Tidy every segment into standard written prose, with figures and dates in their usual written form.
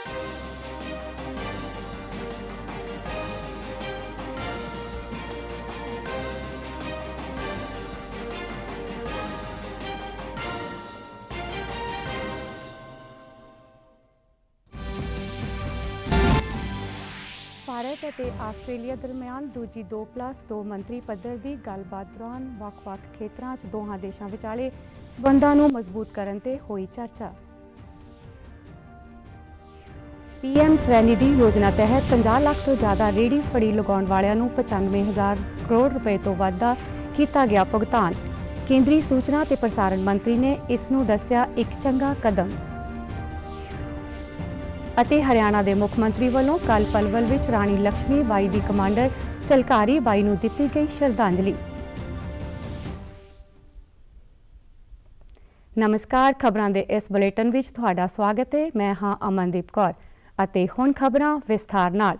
ਭਾਰਤ ਅਤੇ ਆਸਟ੍ਰੇਲੀਆ ਦਰਮਿਆਨ ਦੂਜੀ 2+2 ਮੰਤਰੀ ਪੱਧਰ ਦੀ ਗੱਲਬਾਤ ਦੌਰਾਨ ਵੱਖ-ਵੱਖ ਖੇਤਰਾਂ 'ਚ ਦੋਹਾਂ ਦੇਸ਼ਾਂ ਵਿਚਾਲੇ ਸਬੰਧਾਂ ਨੂੰ ਮਜ਼ਬੂਤ ਕਰਨ ਤੇ ਹੋਈ ਚਰਚਾ। PM ਸਵੈਨਿਧੀ ਯੋਜਨਾ ਤਹਿਤ 50 ਲੱਖ ਤੋਂ ਜ਼ਿਆਦਾ ਰੇਹੜੀ ਫੜੀ ਲਗਾਉਣ ਵਾਲਿਆਂ ਨੂੰ 95,000 ਕਰੋੜ ਰੁਪਏ ਤੋਂ ਵੱਧ ਦਾ ਕੀਤਾ ਗਿਆ ਭੁਗਤਾਨ। ਕੇਂਦਰੀ ਸੂਚਨਾ ਤੇ ਪ੍ਰਸਾਰਣ ਮੰਤਰੀ ਨੇ ਇਸ ਨੂੰ ਦੱਸਿਆ ਇੱਕ ਚੰਗਾ ਕਦਮ। ਅਤੇ ਹਰਿਆਣਾ ਦੇ ਮੁੱਖ ਮੰਤਰੀ ਵੱਲੋਂ ਕੱਲ੍ਹ ਪਲਵਲ ਵਿੱਚ ਰਾਣੀ ਲక్ష్ਮੀ ਬਾਈ ਦੀ ਕਮਾਂਡਰ ਝਲਕਾਰੀ ਬਾਈ ਨੂੰ ਦਿੱਤੀ ਗਈ ਸ਼ਰਧਾਂਜਲੀ। ਨਮਸਕਾਰ, ਖਬਰਾਂ ਦੇ ਇਸ ਬੁਲੇਟਿਨ ਵਿੱਚ ਤੁਹਾਡਾ ਸਵਾਗਤ ਹੈ। ਮੈਂ ਹਾਂ ਅਮਨਦੀਪ ਕੌਰ ਅਤੇ ਹੁਣ ਖਬਰਾਂ ਵਿਸਥਾਰ ਨਾਲ।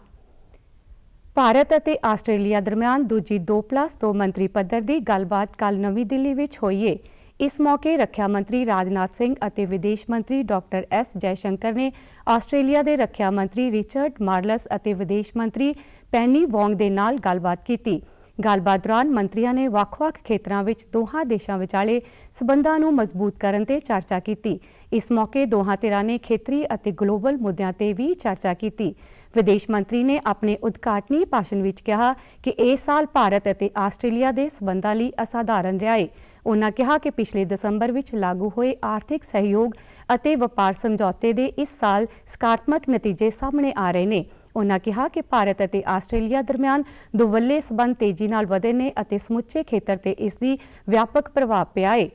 ਭਾਰਤ ਅਤੇ ਆਸਟ੍ਰੇਲੀਆ ਦਰਮਿਆਨ ਦੂਜੀ 2+2 ਮੰਤਰੀ ਪੱਧਰ ਦੀ ਗੱਲਬਾਤ ਕੱਲ੍ਹ ਨਵੀਂ ਦਿੱਲੀ ਵਿੱਚ ਹੋਈ ਹੈ। ਇਸ ਮੌਕੇ ਰੱਖਿਆ ਮੰਤਰੀ ਰਾਜਨਾਥ ਸਿੰਘ ਅਤੇ ਵਿਦੇਸ਼ ਮੰਤਰੀ ਡਾਕਟਰ S ਜੈਸ਼ੰਕਰ ਨੇ ਆਸਟ੍ਰੇਲੀਆ ਦੇ ਰੱਖਿਆ ਮੰਤਰੀ ਰਿਚਰਡ ਮਾਰਲਸ ਅਤੇ ਵਿਦੇਸ਼ ਮੰਤਰੀ ਪੈਨੀ ਵੋਂਗ ਦੇ ਨਾਲ ਗੱਲਬਾਤ ਕੀਤੀ। ਗੱਲਬਾਤ ਦੌਰਾਨ ਮੰਤਰੀਆਂ ਨੇ ਵੱਖ-ਵੱਖ ਖੇਤਰਾਂ ਵਿੱਚ ਦੋਹਾਂ ਦੇਸ਼ਾਂ ਵਿਚਾਲੇ ਸਬੰਧਾਂ ਨੂੰ ਮਜ਼ਬੂਤ ਕਰਨ ਤੇ ਚਰਚਾ ਕੀਤੀ। ਇਸ ਮੌਕੇ ਦੋਹਾਂ ਧਿਰਾਂ ਨੇ ਖੇਤਰੀ ਅਤੇ ਗਲੋਬਲ ਮੁੱਦਿਆਂ ਤੇ ਵੀ ਚਰਚਾ ਕੀਤੀ। ਵਿਦੇਸ਼ ਮੰਤਰੀ ਨੇ ਆਪਣੇ ਉਦਘਾਟਨੀ ਭਾਸ਼ਣ ਵਿੱਚ ਕਿਹਾ ਕਿ ਇਸ ਸਾਲ ਭਾਰਤ ਅਤੇ ਆਸਟ੍ਰੇਲੀਆ ਦੇ ਸਬੰਧਾਂ ਲਈ ਅਸਾਧਾਰਨ ਰਿਹਾ ਹੈ। ਉਨ੍ਹਾਂ ਕਿਹਾ ਕਿ ਪਿਛਲੇ ਦਸੰਬਰ ਵਿੱਚ ਲਾਗੂ ਹੋਏ ਆਰਥਿਕ ਸਹਿਯੋਗ ਅਤੇ ਵਪਾਰ ਸਮਝੌਤੇ ਦੇ ਇਸ ਸਾਲ ਸਕਾਰਾਤਮਕ ਨਤੀਜੇ ਸਾਹਮਣੇ ਆ ਰਹੇ ਨੇ। ਉਨ੍ਹਾਂ ਕਿਹਾ ਕਿ ਭਾਰਤ ਅਤੇ ਆਸਟ੍ਰੇਲੀਆ ਦਰਮਿਆਨ ਦੁਵੱਲੇ ਸਬੰਧ ਤੇਜ਼ੀ ਨਾਲ ਵਧੇ ਨੇ ਅਤੇ ਸਮੁੱਚੇ ਖੇਤਰ ਤੇ ਇਸ ਦੀ ਵਿਆਪਕ ਪ੍ਰਭਾਵ ਪਿਆ ਹੈ।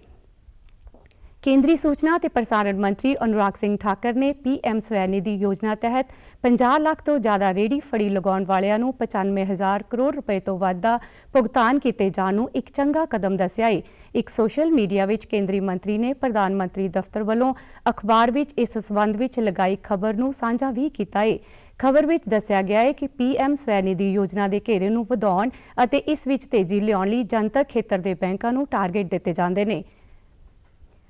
ਕੇਂਦਰੀ ਸੂਚਨਾ ਤੇ ਪ੍ਰਸਾਰਣ ਮੰਤਰੀ ਅਨੁਰਾਗ ਸਿੰਘ ਠਾਕਰ ਨੇ PM ਸਵੈਨਿਧੀ ਯੋਜਨਾ ਤਹਿਤ 50 ਲੱਖ ਤੋਂ ਜ਼ਿਆਦਾ ਰੇਹੜੀ ਫੜੀ ਲਗਾਉਣ ਵਾਲਿਆਂ ਨੂੰ 95,000 ਕਰੋੜ ਰੁਪਏ ਤੋਂ ਵੱਧ ਦਾ ਭੁਗਤਾਨ ਕੀਤੇ ਜਾਣ ਨੂੰ ਇੱਕ ਚੰਗਾ ਕਦਮ ਦੱਸਿਆ ਹੈ। ਇੱਕ ਸੋਸ਼ਲ ਮੀਡੀਆ ਵਿੱਚ ਕੇਂਦਰੀ ਮੰਤਰੀ ਨੇ ਪ੍ਰਧਾਨ ਮੰਤਰੀ ਦਫ਼ਤਰ ਵੱਲੋਂ ਅਖਬਾਰ ਵਿੱਚ ਇਸ ਸਬੰਧ ਵਿੱਚ ਲਗਾਈ ਖਬਰ ਨੂੰ ਸਾਂਝਾ ਵੀ ਕੀਤਾ ਹੈ। ਖਬਰ ਵਿੱਚ ਦੱਸਿਆ ਗਿਆ ਹੈ ਕਿ PM ਸਵੈਨਿਧੀ ਯੋਜਨਾ ਦੇ ਘੇਰੇ ਨੂੰ ਵਧਾਉਣ ਅਤੇ ਇਸ ਵਿੱਚ ਤੇਜ਼ੀ ਲਿਆਉਣ ਲਈ ਜਨਤਕ ਖੇਤਰ ਦੇ ਬੈਂਕਾਂ ਨੂੰ ਟਾਰਗੇਟ ਦਿੱਤੇ ਜਾਂਦੇ ਨੇ।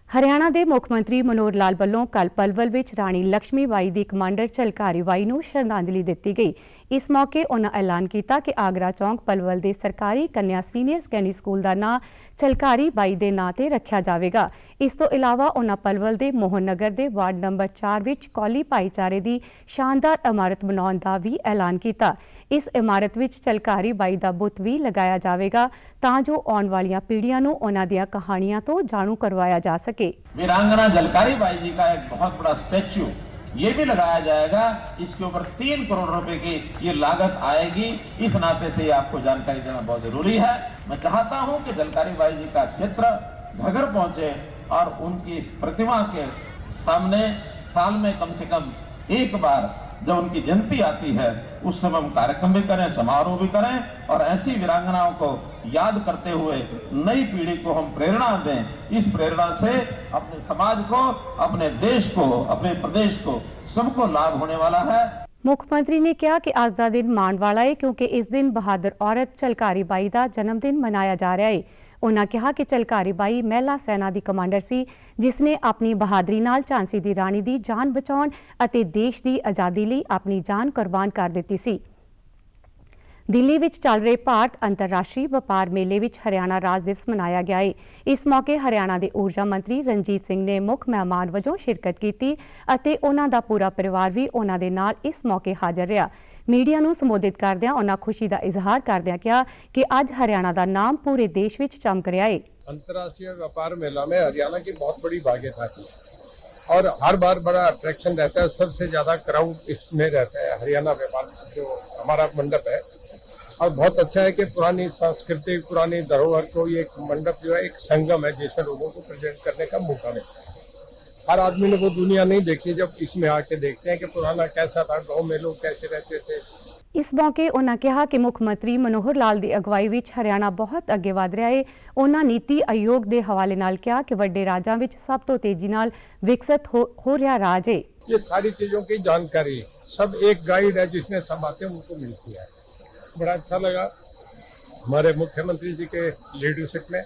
ਹਰਿਆਣਾ ਦੇ ਮੁੱਖ ਮੰਤਰੀ ਮਨੋਹਰ ਲਾਲ ਵੱਲੋਂ ਕੱਲ੍ਹ ਪਲਵਲ ਵਿੱਚ ਰਾਣੀ ਲక్ష్ਮੀ ਬਾਈ ਦੀ ਕਮਾਂਡਰ ਝਲਕਾਰੀ ਬਾਈ ਨੂੰ ਸ਼ਰਧਾਂਜਲੀ ਦਿੱਤੀ ਗਈ। ਇਸ ਮੌਕੇ ਉਨ੍ਹਾਂ ਐਲਾਨ ਕੀਤਾ ਕਿ ਆਗਰਾ ਚੌਂਕ ਪਲਵਲ ਦੇ ਸਰਕਾਰੀ ਕੰਨਿਆ ਸੀਨੀਅਰ ਸੈਕੰਡਰੀ ਸਕੂਲ ਦਾ ਨਾਂ ਝਲਕਾਰੀ ਬਾਈ ਦੇ ਨਾਂ ਤੇ ਰੱਖਿਆ ਜਾਵੇਗਾ। ਇਸ ਤੋਂ ਇਲਾਵਾ ਉਨ੍ਹਾਂ ਪਲਵਲ ਦੇ ਮੋਹਨ ਨਗਰ ਦੇ ਵਾਰਡ ਨੰਬਰ 4 ਵਿੱਚ ਕੌਲੀ ਭਾਈਚਾਰੇ ਦੀ ਸ਼ਾਨਦਾਰ ਇਮਾਰਤ ਬਣਾਉਣ ਦਾ ਵੀ ਐਲਾਨ ਕੀਤਾ। ਇਸ ਇਮਾਰਤ ਵਿੱਚ ਝਲਕਾਰੀ ਬਾਈ ਦਾ ਬੁੱਤ ਵੀ ਲਗਾਇਆ ਜਾਵੇਗਾ ਤਾਂ ਜੋ ਆਉਣ ਵਾਲੀਆਂ ਪੀੜ੍ਹੀਆਂ ਨੂੰ ਉਨ੍ਹਾਂ ਦੀਆਂ ਕਹਾਣੀਆਂ ਤੋਂ ਜਾਣੂ ਕਰਵਾਇਆ ਜਾ ਸਕੇ। वीरांगना झलकारी बाई जी का एक बहुत बड़ा स्टैच्यू ये भी लगाया जाएगा। इसके ऊपर 3 करोड़ रुपए की ये लागत आएगी। इस नाते से आपको जानकारी देना बहुत जरूरी है। मैं चाहता हूं कि झलकारी बाई जी का चित्र घर घर पहुंचे और उनकी इस प्रतिमा के सामने साल में कम से कम एक बार जब उनकी जयंती आती है उस समय हम कार्यक्रम भी करें, समारोह भी करें और ऐसी वीरांगनाओं को याद करते हुए नई पीढ़ी को हम प्रेरणा दें। इस प्रेरणा से अपने समाज को, अपने देश को, अपने प्रदेश को सबको लाभ होने वाला है। ਮੁੱਖ ਮੰਤਰੀ ਨੇ ਕਿਹਾ ਕਿ ਅੱਜ ਦਾ ਦਿਨ ਮਾਣ ਵਾਲਾ ਹੈ ਕਿਉਂਕਿ ਇਸ ਦਿਨ ਬਹਾਦਰ ਔਰਤ ਝਲਕਾਰੀ ਬਾਈ ਦਾ ਜਨਮ ਦਿਨ ਮਨਾਇਆ ਜਾ ਰਿਹਾ ਹੈ। ਉਨ੍ਹਾਂ ਕਿਹਾ ਕਿ ਝਲਕਾਰੀ ਬਾਈ ਮਹਿਲਾ ਸੈਨਾ ਦੀ ਕਮਾਂਡਰ ਸੀ ਜਿਸ ਨੇ ਆਪਣੀ ਬਹਾਦਰੀ ਨਾਲ ਝਾਂਸੀ ਦੀ ਰਾਣੀ ਦੀ ਜਾਨ ਬਚਾਉਣ ਅਤੇ ਦੇਸ਼ ਦੀ ਆਜ਼ਾਦੀ ਲਈ ਆਪਣੀ ਜਾਨ ਕੁਰਬਾਨ ਕਰ ਦਿੱਤੀ ਸੀ। ਦਿੱਲੀ ਵਿੱਚ ਚੱਲ ਰਹੇ ਭਾਰਤ ਅੰਤਰਰਾਸ਼ਟਰੀ ਵਪਾਰ ਮੇਲੇ ਵਿੱਚ ਹਰਿਆਣਾ ਰਾਜ ਦਿਵਸ ਮਨਾਇਆ ਗਿਆ ਹੈ। ਇਸ ਮੌਕੇ ਹਰਿਆਣਾ ਦੇ ਊਰਜਾ ਮੰਤਰੀ ਰਣਜੀਤ ਸਿੰਘ ਨੇ ਮੁੱਖ ਮਹਿਮਾਨ ਵਜੋਂ ਸ਼ਿਰਕਤ ਕੀਤੀ ਅਤੇ ਉਨ੍ਹਾਂ ਦਾ ਪੂਰਾ ਪਰਿਵਾਰ ਵੀ ਉਨ੍ਹਾਂ ਦੇ ਨਾਲ ਇਸ ਮੌਕੇ ਹਾਜ਼ਰ ਰਿਹਾ। ਮੀਡੀਆ ਨੂੰ ਸੰਬੋਧਿਤ ਕਰਦਿਆਂ ਉਨ੍ਹਾਂ ਖੁਸ਼ੀ ਦਾ ਇਜ਼ਹਾਰ ਕਰਦਿਆਂ ਕਿਹਾ ਕਿ ਅੱਜ ਹਰਿਆਣਾ ਦਾ ਨਾਮ ਪੂਰੇ ਦੇਸ਼ ਵਿੱਚ ਚਮਕ ਰਿਹਾ ਹੈ। अंतर्राष्ट्रीय व्यापार मेला में हरियाणा की बहुत बड़ी भागीदारी है और हर बार बड़ा अट्रैक्शन रहता है। सबसे ज़्यादा क्राउड इसमें रहता है हरियाणा व्यापार जो हमारा मंडप है और बहुत अच्छा है कि पुरानी सांस्कृतिक पुरानी धरोहर को ये मंडप जो है एक संगम है जिसमें लोगों को प्रेजेंट करने का मौका मिलता है। हर आदमी ने वो दुनिया नहीं देखी जब इसमें आके देखते हैं कि पुराना कैसा था, गाँव में लोग कैसे रहते थे। ਇਸ ਮੌਕੇ ਉਨ੍ਹਾਂ ਕਿਹਾ ਕਿ ਮੁੱਖ ਮੰਤਰੀ ਮਨੋਹਰ ਲਾਲ ਦੀ ਅਗਵਾਈ ਵਿੱਚ ਹਰਿਆਣਾ ਬਹੁਤ ਅੱਗੇ ਵਧ ਰਿਹਾ ਹੈ। ਉਨ੍ਹਾਂ ਨੀਤੀ ਆਯੋਗ ਦੇ ਹਵਾਲੇ ਨਾਲ ਕਿਹਾ ਕਿ ਵੱਡੇ ਰਾਜਾਂ ਵਿੱਚ ਸਭ ਤੋਂ ਤੇਜ਼ੀ ਨਾਲ ਵਿਕਸਿਤ ਹੋ ਰਿਹਾ ਰਾਜ ਹੈ। ये सारी चीज़ों की जानकारी सब एक गाइड है जिसमें सब बातें उनको मिलती है। बड़ा अच्छा लगा हमारे मुख्यमंत्री जी के लीडरशिप में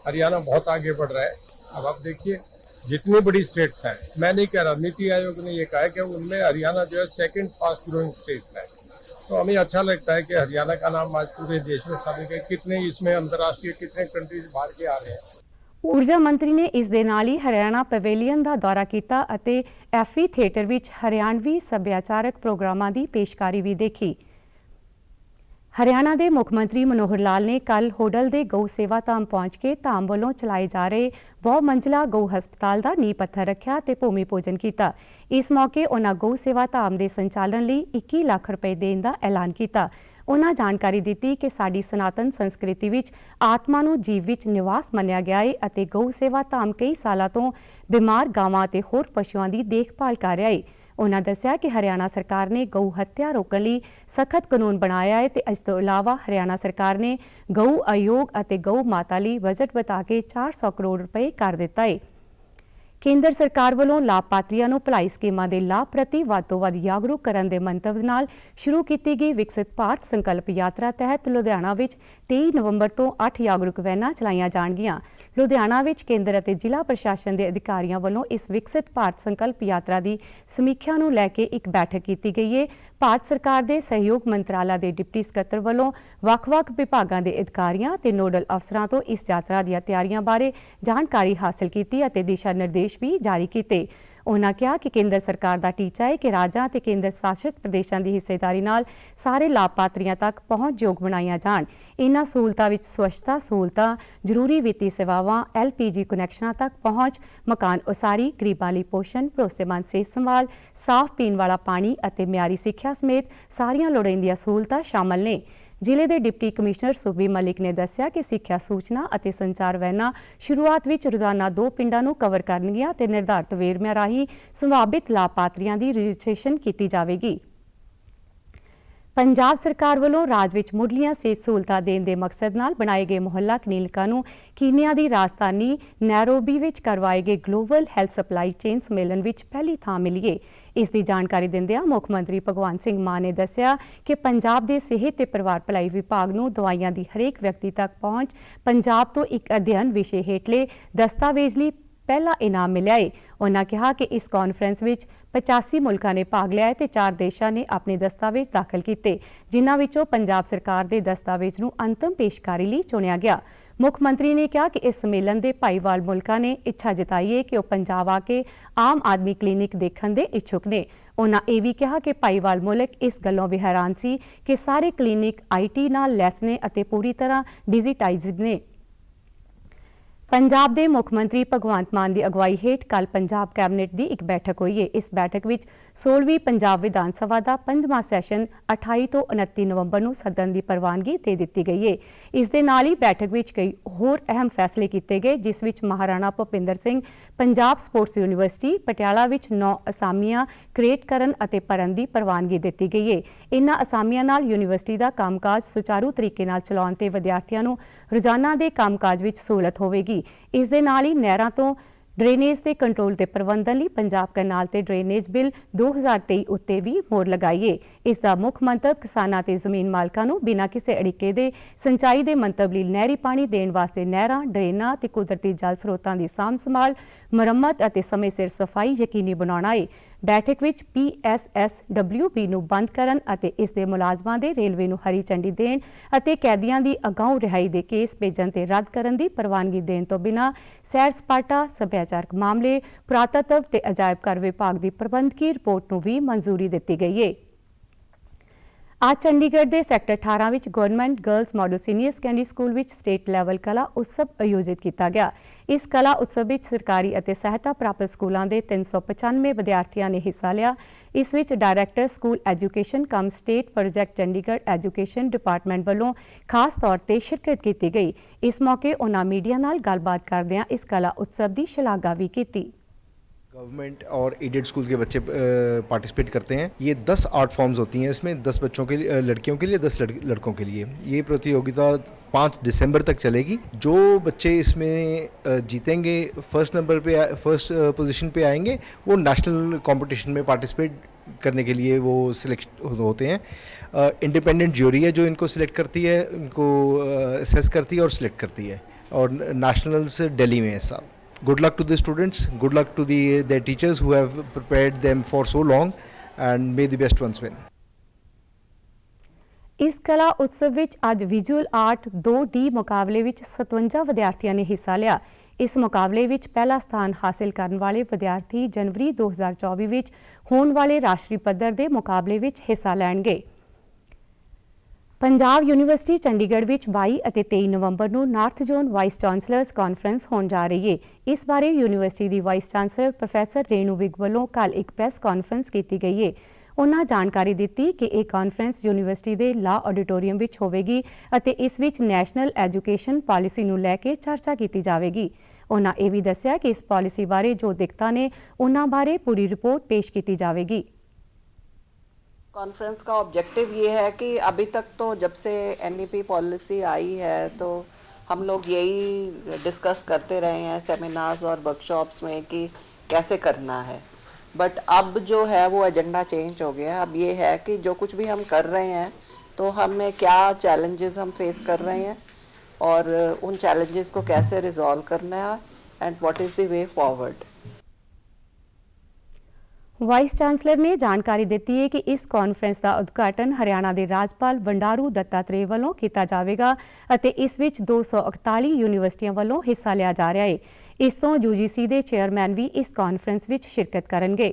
हरियाणा बहुत आगे बढ़ रहा है। अब आप देखिए जितनी बड़ी स्टेट्स हैं, मैं नहीं कह रहा, नीति आयोग ने ये कहा है कि उनमें हरियाणा जो है सेकंड फास्ट ग्रोइंग स्टेट है। तो हमें अच्छा लगता है कि हरियाणा का नाम आज पूरे देश में साबित है। कितने इसमें अंतर्राष्ट्रीय कितने कंट्रीज बाहर के आ रहे हैं। ਊਰਜਾ ਮੰਤਰੀ ਨੇ ਇਸ ਦੇ ਨਾਲ ਹੀ ਹਰਿਆਣਾ ਪਵੇਲੀਅਨ ਦਾ ਦੌਰਾ ਕੀਤਾ ਅਤੇ ਐਫੀ ਥੀਏਟਰ ਵਿੱਚ ਹਰਿਆਣਵੀ ਸੱਭਿਆਚਾਰਕ ਪ੍ਰੋਗਰਾਮਾਂ ਦੀ ਪੇਸ਼ਕਾਰੀ ਵੀ ਦੇਖੀ। ਹਰਿਆਣਾ ਦੇ ਮੁੱਖ ਮੰਤਰੀ ਮਨੋਹਰ ਲਾਲ ਨੇ ਕੱਲ ਹੋਡਲ ਦੇ ਗਊ ਸੇਵਾ ਧਾਮ ਪਹੁੰਚ ਕੇ ਧਾਮ ਵੱਲੋਂ ਚਲਾਏ ਜਾ ਰਹੇ ਬਹੁ ਮੰਜ਼ਲਾ ਗਊ ਹਸਪਤਾਲ ਦਾ ਨੀਂਹ ਪੱਥਰ ਰੱਖਿਆ ਤੇ ਭੂਮੀ ਪੂਜਨ ਕੀਤਾ। ਇਸ ਮੌਕੇ ਉਨ੍ਹਾਂ ਗਊ ਸੇਵਾ ਧਾਮ ਦੇ ਸੰਚਾਲਨ ਲਈ 21 ਲੱਖ ਰੁਪਏ ਦੇਣ ਦਾ ਐਲਾਨ ਕੀਤਾ। ਉਨ੍ਹਾਂ ਜਾਣਕਾਰੀ ਦਿੱਤੀ ਕਿ ਸਾਡੀ ਸਨਾਤਨ ਸੰਸਕ੍ਰਿਤੀ ਵਿੱਚ ਆਤਮਾ ਨੂੰ ਜੀਵ ਵਿੱਚ ਨਿਵਾਸ ਮੰਨਿਆ ਗਿਆ ਹੈ ਅਤੇ ਗਊ ਸੇਵਾ ਧਾਮ ਕਈ ਸਾਲਾਂ ਤੋਂ ਬਿਮਾਰ ਗਾਵਾਂ ਅਤੇ ਹੋਰ ਪਸ਼ੂਆਂ ਦੀ ਦੇਖਭਾਲ ਕਰ ਰਿਹਾ ਹੈ। ਉਨ੍ਹਾਂ ਦੱਸਿਆ ਕਿ ਹਰਿਆਣਾ ਸਰਕਾਰ ਨੇ ਗਊ ਹੱਤਿਆ ਰੋਕਣ ਲਈ ਸਖਤ ਕਾਨੂੰਨ ਬਣਾਇਆ ਹੈ ਤੇ ਇਸ ਤੋਂ ਇਲਾਵਾ ਹਰਿਆਣਾ ਸਰਕਾਰ ਨੇ ਗਊ ਆਯੋਗ ਅਤੇ ਗਊ ਮਾਤਾ ਲਈ ਬਜਟ ਬਤਾ ਕੇ 400 ਕਰੋੜ ਰੁਪਏ ਕਰ ਦਿੱਤਾ ਹੈ। ਕੇਂਦਰ ਸਰਕਾਰ ਵੱਲੋਂ ਲਾਭਪਾਤਰੀਆਂ ਨੂੰ ਭਲਾਈ ਸਕੀਮਾਂ ਦੇ ਲਾਭ ਪ੍ਰਤੀ ਵੱਧ ਤੋਂ ਵੱਧ ਜਾਗਰੂਕ ਕਰਨ ਦੇ ਮੰਤਵ ਨਾਲ ਸ਼ੁਰੂ ਕੀਤੀ ਗਈ ਵਿਕਸਿਤ ਭਾਰਤ ਸੰਕਲਪ ਯਾਤਰਾ ਤਹਿਤ ਲੁਧਿਆਣਾ ਵਿੱਚ 23 ਨਵੰਬਰ ਤੋਂ 8 ਜਾਗਰੂਕ ਵੈਨਾਂ ਚਲਾਈਆਂ ਜਾਣਗੀਆਂ। ਲੁਧਿਆਣਾ ਵਿੱਚ ਕੇਂਦਰ ਅਤੇ ਜ਼ਿਲ੍ਹਾ ਪ੍ਰਸ਼ਾਸਨ ਦੇ ਅਧਿਕਾਰੀਆਂ ਵੱਲੋਂ ਇਸ ਵਿਕਸਿਤ ਭਾਰਤ ਸੰਕਲਪ ਯਾਤਰਾ ਦੀ ਸਮੀਖਿਆ ਨੂੰ ਲੈ ਕੇ ਇੱਕ ਬੈਠਕ ਕੀਤੀ ਗਈ ਹੈ। ਭਾਰਤ ਸਰਕਾਰ ਦੇ ਸਹਿਯੋਗ ਮੰਤਰਾਲਾ ਦੇ ਡਿਪਟੀ ਸਕੱਤਰ ਵੱਲੋਂ ਵੱਖ-ਵੱਖ ਵਿਭਾਗਾਂ ਦੇ ਅਧਿਕਾਰੀਆਂ ਤੇ ਨੋਡਲ ਅਫਸਰਾਂ ਤੋਂ ਇਸ ਯਾਤਰਾ ਦੀਆਂ ਤਿਆਰੀਆਂ ਬਾਰੇ ਜਾਣਕਾਰੀ ਹਾਸਲ ਕੀਤੀ ਅਤੇ ਦਿਸ਼ਾ ਨਿਰਦੇਸ਼ ਵੀ ਜਾਰੀ ਕੀਤੇ। ਉਨ੍ਹਾਂ ਕਿਹਾ ਕਿ ਕੇਂਦਰ ਸਰਕਾਰ ਦਾ ਟੀਚਾ ਹੈ ਕਿ ਰਾਜਾਂ ਅਤੇ ਕੇਂਦਰ ਸ਼ਾਸਿਤ ਪ੍ਰਦੇਸ਼ਾਂ ਦੀ ਹਿੱਸੇਦਾਰੀ ਨਾਲ ਸਾਰੇ ਲਾਭਪਾਤਰੀਆਂ ਤੱਕ ਪਹੁੰਚਯੋਗ ਬਣਾਈਆਂ ਜਾਣ। ਇਨ੍ਹਾਂ ਸਹੂਲਤਾਂ ਵਿੱਚ ਸਵੱਛਤਾ ਸਹੂਲਤਾਂ, ਜ਼ਰੂਰੀ ਵਿੱਤੀ ਸੇਵਾਵਾਂ, LPG ਕੁਨੈਕਸ਼ਨਾਂ ਤੱਕ ਪਹੁੰਚ, ਮਕਾਨ ਉਸਾਰੀ, ਗਰੀਬਾਂ ਲਈ ਪੋਸ਼ਣ, ਭਰੋਸੇਮੰਦ ਸਿਹਤ ਸੰਭਾਲ, ਸਾਫ਼ ਪੀਣ ਵਾਲਾ ਪਾਣੀ ਅਤੇ ਮਿਆਰੀ ਸਿੱਖਿਆ ਸਮੇਤ ਸਾਰੀਆਂ ਲੋੜੀਂਦੀਆਂ ਸਹੂਲਤਾਂ ਸ਼ਾਮਲ ਨੇ। ਜ਼ਿਲ੍ਹੇ ਦੇ ਡਿਪਟੀ ਕਮਿਸ਼ਨਰ ਸੁਖਬੀਰ ਮਲਿਕ ਨੇ ਦੱਸਿਆ ਕਿ ਸਿੱਖਿਆ ਸੂਚਨਾ ਅਤੇ ਸੰਚਾਰ ਵੈਨਾਂ ਸ਼ੁਰੂਆਤ ਵਿੱਚ ਰੋਜ਼ਾਨਾ 2 ਪਿੰਡਾਂ ਨੂੰ ਕਵਰ ਕਰਨਗੀਆਂ ਤੇ ਨਿਰਧਾਰਤ ਵੇਰਵਿਆਂ ਰਾਹੀਂ ਸੰਭਾਵਿਤ ਲਾਭਪਾਤਰੀਆਂ ਦੀ ਰਜਿਸਟ੍ਰੇਸ਼ਨ ਕੀਤੀ ਜਾਵੇਗੀ। ਪੰਜਾਬ ਸਰਕਾਰ ਵੱਲੋਂ ਰਾਜ ਵਿੱਚ ਮੁੱਢਲੀਆਂ ਸਿਹਤ ਸਹੂਲਤਾਂ ਦੇਣ ਦੇ ਮਕਸਦ ਨਾਲ ਬਣਾਏ ਗਏ ਮੁਹੱਲਾ ਕਲੀਨਿਕਾਂ ਨੂੰ ਕੀਨੀਆ ਦੀ ਰਾਜਧਾਨੀ ਨੈਰੋਬੀ ਵਿੱਚ ਕਰਵਾਏ ਗਏ ਗਲੋਬਲ ਹੈਲਥ ਸਪਲਾਈ ਚੇਨ ਸੰਮੇਲਨ ਵਿੱਚ ਪਹਿਲੀ ਥਾਂ ਮਿਲੀ ਹੈ। ਇਸ ਦੀ ਜਾਣਕਾਰੀ ਦਿੰਦਿਆਂ ਮੁੱਖ ਮੰਤਰੀ ਭਗਵੰਤ ਸਿੰਘ ਮਾਨ ਨੇ ਦੱਸਿਆ ਕਿ ਪੰਜਾਬ ਦੇ ਸਿਹਤ ਤੇ ਪਰਿਵਾਰ ਭਲਾਈ ਵਿਭਾਗ ਨੂੰ ਦਵਾਈਆਂ ਦੀ ਹਰੇਕ ਵਿਅਕਤੀ ਤੱਕ ਪਹੁੰਚ ਪੰਜਾਬ ਤੋਂ ਇੱਕ ਅਧਿਐਨ ਵਿਸ਼ੇ ਹੇਠਲੇ ਦਸਤਾਵੇਜ਼ ਲਈ ਪਹਿਲਾ ਇਨਾਮ ਮਿਲਿਆ ਹੈ। ਉਨ੍ਹਾਂ ਕਿਹਾ ਕਿ ਇਸ ਕਾਨਫਰੰਸ ਵਿੱਚ 85 ਮੁਲਕਾਂ ਨੇ ਭਾਗ ਲਿਆ ਤੇ 4 ਦੇਸ਼ਾਂ ਨੇ ਆਪਣੇ ਦਸਤਾਵੇਜ਼ ਦਾਖਲ ਕੀਤੇ, ਜਿਨ੍ਹਾਂ ਵਿੱਚੋਂ ਪੰਜਾਬ ਸਰਕਾਰ ਦੇ ਦਸਤਾਵੇਜ਼ ਨੂੰ ਅੰਤਮ ਪੇਸ਼ਕਾਰੀ ਲਈ ਚੁਣਿਆ ਗਿਆ। ਮੁੱਖ ਮੰਤਰੀ ਨੇ ਕਿਹਾ ਕਿ ਇਸ ਸੰਮੇਲਨ ਦੇ ਭਾਈਵਾਲ ਮੁਲਕਾਂ ਨੇ ਇੱਛਾ ਜਤਾਈ ਹੈ ਕਿ ਉਹ ਪੰਜਾਬ ਆ ਕੇ ਆਮ ਆਦਮੀ ਕਲੀਨਿਕ ਦੇਖਣ ਦੇ ਇੱਛੁਕ ਨੇ। ਉਨ੍ਹਾਂ ਇਹ ਵੀ ਕਿਹਾ ਕਿ ਭਾਈਵਾਲ ਮੁਲਕ ਇਸ ਗੱਲੋਂ ਵੀ ਹੈਰਾਨ ਸੀ ਕਿ ਸਾਰੇ ਕਲੀਨਿਕ IT ਨਾਲ ਲੈਸ ਨੇ ਅਤੇ ਪੂਰੀ ਤਰ੍ਹਾਂ ਡਿਜੀਟਾਈਜ਼ਡ ਨੇ। ਪੰਜਾਬ ਦੇ ਮੁੱਖ ਮੰਤਰੀ ਭਗਵੰਤ ਮਾਨ ਦੀ ਅਗਵਾਈ ਹੇਠ ਕੱਲ੍ਹ ਪੰਜਾਬ ਕੈਬਨਿਟ ਦੀ ਇੱਕ ਬੈਠਕ ਹੋਈ ਹੈ। ਇਸ ਬੈਠਕ ਵਿੱਚ 16ਵੀਂ ਪੰਜਾਬ ਵਿਧਾਨ ਸਭਾ ਦਾ 5ਵਾਂ ਸੈਸ਼ਨ 28 ਤੋਂ 29 ਨਵੰਬਰ ਨੂੰ ਸੱਦਣ ਦੀ ਪ੍ਰਵਾਨਗੀ ਦੇ ਦਿੱਤੀ ਗਈ ਹੈ। ਇਸ ਦੇ ਨਾਲ ਹੀ ਬੈਠਕ ਵਿੱਚ ਕਈ ਹੋਰ ਅਹਿਮ ਫੈਸਲੇ ਕੀਤੇ ਗਏ, ਜਿਸ ਵਿੱਚ ਮਹਾਰਾਣਾ ਭੁਪਿੰਦਰ ਸਿੰਘ ਪੰਜਾਬ ਸਪੋਰਟਸ ਯੂਨੀਵਰਸਿਟੀ ਪਟਿਆਲਾ ਵਿੱਚ 9 ਅਸਾਮੀਆਂ ਕ੍ਰੀਏਟ ਕਰਨ ਅਤੇ ਭਰਨ ਦੀ ਪ੍ਰਵਾਨਗੀ ਦਿੱਤੀ ਗਈ ਹੈ। ਇਨ੍ਹਾਂ ਅਸਾਮੀਆਂ ਨਾਲ ਯੂਨੀਵਰਸਿਟੀ ਦਾ ਕੰਮਕਾਜ ਸੁਚਾਰੂ ਤਰੀਕੇ ਨਾਲ ਚਲਾਉਣ ਤੇ ਵਿਦਿਆਰਥੀਆਂ ਨੂੰ ਰੋਜ਼ਾਨਾ ਦੇ ਕੰਮਕਾਜ ਵਿੱਚ ਸਹੂਲਤ ਹੋਵੇਗੀ। ਇਸ ਦੇ ਨਾਲ ਹੀ ਨਹਿਰਾਂ ਤੋਂ ਡਰੇਨੇਜ ਦੇ ਕੰਟਰੋਲ ਤੇ ਪ੍ਰਬੰਧਨ ਲਈ ਪੰਜਾਬ ਕੈਨਾਲ ਤੇ ਡਰੇਨੇਜ ਬਿੱਲ 2023 ਉੱਤੇ ਵੀ ਮੋਹਰ ਲਗਾਈਏ। ਇਸ ਦਾ ਮੁੱਖ ਮੰਤਵ ਕਿਸਾਨਾਂ ਤੇ ਜ਼ਮੀਨ ਮਾਲਕਾਂ ਨੂੰ ਬਿਨਾਂ ਕਿਸੇ ਅੜਿੱਕੇ ਦੇ ਸਿੰਚਾਈ ਦੇ ਮੰਤਵ ਲਈ ਨਹਿਰੀ ਪਾਣੀ ਦੇਣ ਵਾਸਤੇ ਨਹਿਰਾਂ, ਡਰੇਨਾਂ ਤੇ ਕੁਦਰਤੀ ਜਲ ਸਰੋਤਾਂ ਦੀ ਸਾਂਭ ਸੰਭਾਲ, ਮੁਰੰਮਤ ਅਤੇ ਸਮੇਂ ਸਿਰ ਸਫਾਈ ਯਕੀਨੀ ਬਣਾਉਣਾ ਹੈ। ਬੈਠਕ ਵਿੱਚ PSSWB ਨੂੰ ਬੰਦ ਕਰਨ ਅਤੇ ਇਸ ਦੇ ਮੁਲਾਜ਼ਮਾਂ ਦੇ ਰੇਲਵੇ ਨੂੰ ਹਰੀ ਝੰਡੀ ਦੇਣ ਅਤੇ ਕੈਦੀਆਂ ਦੀ ਅਗਾਊਂ ਰਿਹਾਈ ਦੇ ਕੇਸ ਭੇਜਣ ਤੇ ਰੱਦ ਕਰਨ ਦੀ ਪ੍ਰਵਾਨਗੀ ਦੇਣ ਤੋਂ ਬਿਨਾਂ ਸੈਰ ਸਪਾਟਾ, ਸੱਭਿਆਚਾਰਕ ਮਾਮਲੇ, ਪੁਰਾਤੱਤਵ ਤੇ ਅਜਾਇਬ ਘਰ ਵਿਭਾਗ ਦੀ ਪ੍ਰਬੰਧਕੀ ਰਿਪੋਰਟ ਨੂੰ ਵੀ ਮਨਜ਼ੂਰੀ ਦਿੱਤੀ ਗਈ ਹੈ। ਅੱਜ ਚੰਡੀਗੜ੍ਹ ਦੇ ਸੈਕਟਰ 18 ਵਿੱਚ government girls model senior secondary school ਵਿੱਚ ਸਟੇਟ ਲੈਵਲ ਕਲਾ ਉਤਸਵ ਆਯੋਜਿਤ ਕੀਤਾ ਗਿਆ। ਇਸ ਕਲਾ ਉਤਸਵ ਵਿੱਚ ਸਰਕਾਰੀ ਅਤੇ ਸਹਾਇਤਾ ਪ੍ਰਾਪਤ ਸਕੂਲਾਂ ਦੇ 395 ਵਿਦਿਆਰਥੀਆਂ ਨੇ ਹਿੱਸਾ ਲਿਆ। ਇਸ ਵਿੱਚ director school education cum state project Chandigarh education department ਵੱਲੋਂ ਖਾਸ ਤੌਰ ਤੇ ਸ਼ਿਰਕਤ ਕੀਤੀ ਗਈ। ਇਸ ਮੌਕੇ ਉਨ੍ਹਾਂ ਮੀਡੀਆ ਨਾਲ ਗੱਲਬਾਤ ਕਰਦਿਆਂ ਇਸ ਕਲਾ ਉਤਸਵ ਦੀ ਸ਼ਲਾਘਾ ਵੀ ਕੀਤੀ। गवर्नमेंट और एडेड स्कूल के बच्चे पार्टिसिपेट करते हैं। ये 10 आर्ट फॉर्म्स होती हैं, इसमें 10 बच्चों के लिए, लड़कियों के लिए, 10 लड़कों के लिए। ये प्रतियोगिता 5 दिसंबर तक चलेगी। जो बच्चे इसमें जीतेंगे, फर्स्ट पोजीशन पे आएंगे, वो नेशनल कंपटीशन में पार्टिसिपेट करने के लिए वो सिलेक्ट होते हैं। इंडिपेंडेंट ज्यूरी है जो इनको सिलेक्ट करती है, इनको असेस करती है और सिलेक्ट करती है। और नेशनल्स दिल्ली में इस साल Good luck to the students, good luck to their teachers who have prepared them for so long, and may the best ones win. ਇਸ ਕਲਾ ਉਤਸਵ ਵਿੱਚ ਅੱਜ ਵਿਜ਼ੂਅਲ ਆਰਟ 2D ਮੁਕਾਬਲੇ ਵਿੱਚ 57 ਵਿਦਿਆਰਥੀਆਂ ਨੇ ਹਿੱਸਾ ਲਿਆ। ਇਸ ਮੁਕਾਬਲੇ ਵਿੱਚ ਪਹਿਲਾ ਸਥਾਨ ਹਾਸਿਲ ਕਰਨ ਵਾਲੇ ਵਿਦਿਆਰਥੀ ਜਨਵਰੀ 2024 ਵਿੱਚ ਹੋਣ ਵਾਲੇ ਰਾਸ਼ਟਰੀ ਪੱਧਰ ਦੇ ਮੁਕਾਬਲੇ ਵਿੱਚ ਹਿੱਸਾ ਲੈਣਗੇ। ਪੰਜਾਬ ਯੂਨੀਵਰਸਿਟੀ ਚੰਡੀਗੜ੍ਹ ਵਿੱਚ 22 ਅਤੇ 23 ਨਵੰਬਰ ਨੂੰ ਨਾਰਥ ਜ਼ੋਨ ਵਾਈਸ ਚਾਂਸਲਰਸ ਕਾਨਫਰੰਸ ਹੋਣ ਜਾ ਰਹੀ ਹੈ। ਇਸ ਬਾਰੇ ਯੂਨੀਵਰਸਿਟੀ ਦੀ vice chancellor professor Renu Vig ਵੱਲੋਂ ਕੱਲ੍ਹ ਇੱਕ ਪ੍ਰੈਸ ਕਾਨਫਰੰਸ ਕੀਤੀ ਗਈ ਹੈ। ਉਨ੍ਹਾਂ ਜਾਣਕਾਰੀ ਦਿੱਤੀ ਕਿ ਇਹ ਕਾਨਫਰੰਸ ਯੂਨੀਵਰਸਿਟੀ ਦੇ ਲਾਅ ਆਡੀਟੋਰੀਅਮ ਵਿੱਚ ਹੋਵੇਗੀ ਅਤੇ ਇਸ ਵਿੱਚ ਨੈਸ਼ਨਲ ਐਜੂਕੇਸ਼ਨ ਪਾਲਿਸੀ ਨੂੰ ਲੈ ਕੇ ਚਰਚਾ ਕੀਤੀ ਜਾਵੇਗੀ। ਉਨ੍ਹਾਂ ਇਹ ਵੀ ਦੱਸਿਆ ਕਿ ਇਸ ਪਾਲਿਸੀ ਬਾਰੇ ਜੋ ਦਿੱਕਤਾਂ ਨੇ ਉਨ੍ਹਾਂ ਬਾਰੇ ਪੂਰੀ ਰਿਪੋर्ट पेश की जाएगी। कॉन्फ्रेंस का ऑब्जेक्टिव ये है कि अभी तक तो जब से NEP पॉलिसी आई है तो हम लोग यही डिस्कस करते रहे हैं सेमिनार्स और वर्कशॉप्स में कि कैसे करना है, बट अब जो है वो एजेंडा चेंज हो गया। अब ये है कि जो कुछ भी हम कर रहे हैं तो हमें क्या चैलेंजेस हम फेस कर रहे हैं और उन चैलेंजेस को कैसे रिजॉल्व करना है and what is the way forward. Vice chancellor ਨੇ ਜਾਣਕਾਰੀ ਦਿੱਤੀ ਹੈ ਕਿ ਇਸ ਕਾਨਫਰੰਸ ਦਾ ਉਦਘਾਟਨ ਹਰਿਆਣਾ ਦੇ ਰਾਜਪਾਲ ਬੰਡਾਰੂ ਦੱਤਾਤਰੇయ ਵੱਲੋਂ ਕੀਤਾ ਜਾਵੇਗਾ ਅਤੇ ਇਸ ਵਿੱਚ 241 ਯੂਨੀਵਰਸਿਟੀਆਂ ਵੱਲੋਂ ਹਿੱਸਾ ਲਿਆ ਜਾ ਰਿਹਾ ਹੈ। ਇਸ ਤੋਂ UGC ਦੇ ਚੇਅਰਮੈਨ ਵੀ ਇਸ ਕਾਨਫਰੰਸ ਵਿੱਚ शिरकत करेंगे।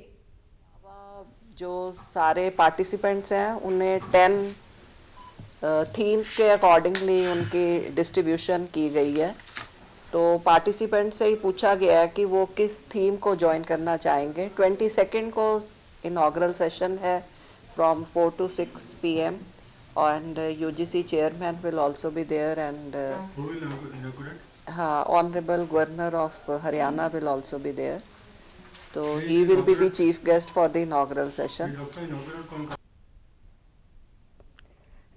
जो सारे पार्टिसिपेंट्स हैं उन्हें 10 थीम्स के अकॉर्डिंगली उनकी डिस्ट्रीब्यूशन की गई है। तो पार्टिसिपेंट से ही पूछा गया है कि वो किस थीम को ज्वाइन करना चाहेंगे। 22 को इनॉग्रल सेशन है from 4 to 6 PM and UGC chairman will also be there and हाँ honourable governor of Haryana will also be there. तो he will be the chief guest for the inaugural session.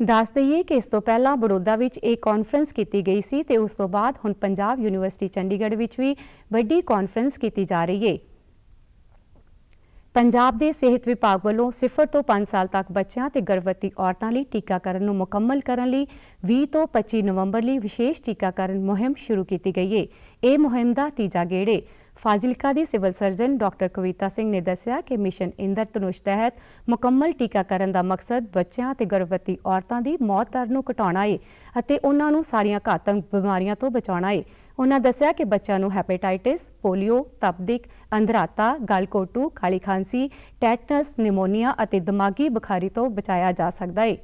ਦੱਸ ਦਈਏ ਕਿ ਇਸ ਤੋਂ ਪਹਿਲਾਂ ਬੜੌਦਾ ਵਿੱਚ ਇਹ ਕਾਨਫਰੰਸ ਕੀਤੀ ਗਈ ਸੀ ਤੇ ਉਸ ਤੋਂ ਬਾਅਦ ਹੁਣ ਪੰਜਾਬ ਯੂਨੀਵਰਸਿਟੀ ਚੰਡੀਗੜ੍ਹ ਵਿੱਚ ਵੀ ਵੱਡੀ ਕਾਨਫਰੰਸ ਕੀਤੀ ਜਾ ਰਹੀ ਹੈ। ਪੰਜਾਬ ਦੇ ਸਿਹਤ ਵਿਭਾਗ ਵੱਲੋਂ 0 ਤੋਂ 5 ਸਾਲ ਤੱਕ ਬੱਚਿਆਂ ਤੇ ਗਰਭਵਤੀ ਔਰਤਾਂ ਲਈ ਟੀਕਾਕਰਨ ਨੂੰ ਮੁਕੰਮਲ ਕਰਨ ਲਈ 20 ਤੋਂ 25 ਨਵੰਬਰ ਲਈ ਵਿਸ਼ੇਸ਼ ਟੀਕਾਕਰਨ ਮੁਹਿੰਮ ਸ਼ੁਰੂ ਕੀਤੀ ਗਈ ਹੈ। ਇਹ ਮੁਹਿੰਮ ਦਾ ਤੀਜਾ ਗੇੜ ਹੈ। ਫਾਜ਼ਿਲਕਾ ਦੀ ਸਿਵਲ ਸਰਜਨ ਡਾਕਟਰ ਕਵਿਤਾ ਸਿੰਘ ਨੇ ਦੱਸਿਆ ਕਿ ਮਿਸ਼ਨ ਇੰਦਰਧਨੁਸ਼ ਤਹਿਤ ਮੁਕੰਮਲ ਟੀਕਾਕਰਨ ਦਾ ਮਕਸਦ ਬੱਚਿਆਂ ਤੇ ਗਰਭਵਤੀ ਔਰਤਾਂ ਦੀ ਮੌਤ ਦਰ ਨੂੰ ਘਟਾਉਣਾ ਹੈ ਅਤੇ ਉਹਨਾਂ ਨੂੰ ਸਾਰੀਆਂ ਘਾਤਕ ਬਿਮਾਰੀਆਂ ਤੋਂ ਬਚਾਉਣਾ ਹੈ। ਉਹਨਾਂ ਦੱਸਿਆ ਕਿ ਬੱਚਿਆਂ ਨੂੰ ਹੈਪੇਟਾਈਟਿਸ, ਪੋਲੀਓ, ਤਪਦਿਕ, ਅੰਧਰਾਤਾ, ਗਲਘੋਟੂ, ਕਾਲੀ ਖਾਂਸੀ, ਟੈਟਨਸ, ਨਿਮੋਨੀਆ ਅਤੇ ਦਿਮਾਗੀ ਬੁਖਾਰੀ ਤੋਂ ਬਚਾਇਆ ਜਾ ਸਕਦਾ ਹੈ।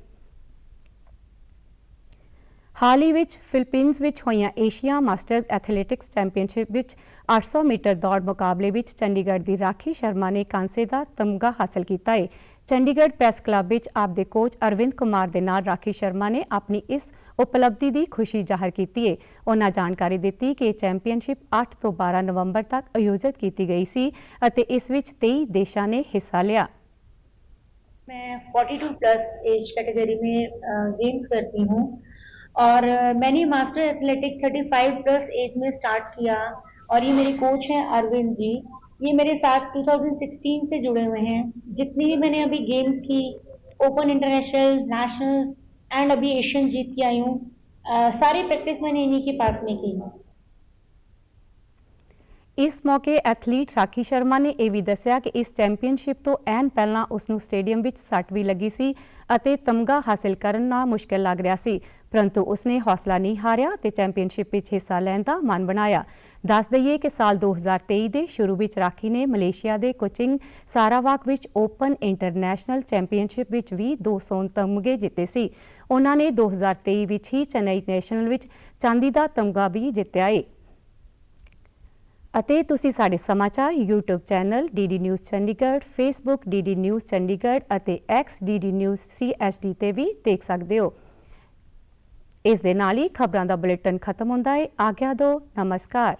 ਹਾਲ ਹੀ ਵਿੱਚ ਫਿਲੀਪੀਨਜ਼ ਵਿੱਚ ਹੋਈਆਂ ਏਸ਼ੀਆ ਮਾਸਟਰਜ਼ ਐਥਲੈਟਿਕਸ ਚੈਂਪੀਅਨਸ਼ਿਪ ਵਿੱਚ 800 ਮੀਟਰ ਦੌੜ ਮੁਕਾਬਲੇ ਵਿੱਚ ਚੰਡੀਗੜ੍ਹ ਦੀ ਰਾਖੀ ਸ਼ਰਮਾ ਨੇ ਕਾਂਸੇ ਦਾ ਤਮਗਾ ਹਾਸਲ ਕੀਤਾ ਹੈ। ਚੰਡੀਗੜ੍ਹ ਪ੍ਰੈਸ ਕਲੱਬ ਵਿੱਚ ਆਪਦੇ ਕੋਚ ਅਰਵਿੰਦ ਕੁਮਾਰ ਦੇ ਨਾਲ ਰਾਖੀ ਸ਼ਰਮਾ ਨੇ ਆਪਣੀ ਇਸ ਉਪਲਬਧੀ ਦੀ ਖੁਸ਼ੀ ਜ਼ਾਹਰ ਕੀਤੀ ਹੈ। ਉਹਨਾਂ ਜਾਣਕਾਰੀ ਦਿੱਤੀ ਕਿ ਚੈਂਪੀਅਨਸ਼ਿਪ 8 ਤੋਂ 12 ਨਵੰਬਰ ਤੱਕ ਆਯੋਜਿਤ ਕੀਤੀ ਗਈ ਸੀ ਅਤੇ ਇਸ ਵਿੱਚ 23 ਦੇਸ਼ਾਂ ਨੇ ਹਿੱਸਾ ਲਿਆ। मैं 42+ एज कैटेगरी में गेम्स करती हूँ और मैंने मास्टर एथलेटिक 35+ एज में स्टार्ट किया और ये मेरे कोच हैं अरविंद जी। ये मेरे साथ 2016 से जुड़े हुए हैं। जितनी भी मैंने अभी गेम्स की, ओपन, इंटरनेशनल, नेशनल एंड अभी एशियन जीत के आई हूँ, सारी प्रैक्टिस मैंने इन्हीं के पास में की। ਇਸ ਮੌਕੇ ਐਥਲੀਟ ਰਾਖੀ ਸ਼ਰਮਾ ਨੇ ਇਹ ਵੀ ਦੱਸਿਆ ਕਿ ਇਸ ਚੈਂਪੀਅਨਸ਼ਿਪ ਤੋਂ ਐਨ ਪਹਿਲਾਂ ਉਸ ਨੂੰ ਸਟੇਡੀਅਮ ਵਿੱਚ ਸੱਟ ਵੀ ਲੱਗੀ ਸੀ ਅਤੇ ਤਮਗਾ ਹਾਸਲ ਕਰਨਾ ਮੁਸ਼ਕਿਲ ਲੱਗ ਰਿਹਾ ਸੀ, ਪਰੰਤੂ ਉਸਨੇ ਹੌਸਲਾ ਨਹੀਂ ਹਾਰਿਆ ਤੇ ਚੈਂਪੀਅਨਸ਼ਿਪ ਵਿੱਚ ਹਿੱਸਾ ਲੈਣ ਦਾ ਮਨ ਬਣਾਇਆ। ਦੱਸ ਦਈਏ ਕਿ ਸਾਲ 2023 ਦੇ ਸ਼ੁਰੂ ਵਿੱਚ ਰਾਖੀ ਨੇ ਮਲੇਸ਼ੀਆ ਦੇ ਕੋਚਿੰਗ ਸਾਰਾਵਾਕ ਵਿੱਚ ਓਪਨ ਇੰਟਰਨੈਸ਼ਨਲ ਚੈਂਪੀਅਨਸ਼ਿਪ ਵਿੱਚ ਵੀ 2 ਸੋਨ ਤਮਗੇ ਜਿੱਤੇ ਸੀ। ਉਹਨਾਂ ਨੇ 2023 ਵਿੱਚ ਹੀ ਚੇਨਈ ਨੈਸ਼ਨਲ ਵਿੱਚ ਚਾਂਦੀ ਦਾ ਤਮਗਾ ਵੀ ਜਿੱਤਿਆ ਹੈ। ਅਤੇ ਤੁਸੀਂ ਸਾਡੇ ਸਮਾਚਾਰ YouTube channel DD news Chandigarh, Facebook DD news Chandigarh ਅਤੇ X DD ਨਿਊਜ਼ CHD ਤੇ ਵੀ ਦੇਖ ਸਕਦੇ ਹੋ। ਇਸ ਦੇ ਨਾਲ ਹੀ ਖਬਰਾਂ ਦਾ ਬੁਲੇਟਿਨ ਖਤਮ ਹੁੰਦਾ ਹੈ। ਆਗਿਆ ਦਿਓ। ਨਮਸਕਾਰ।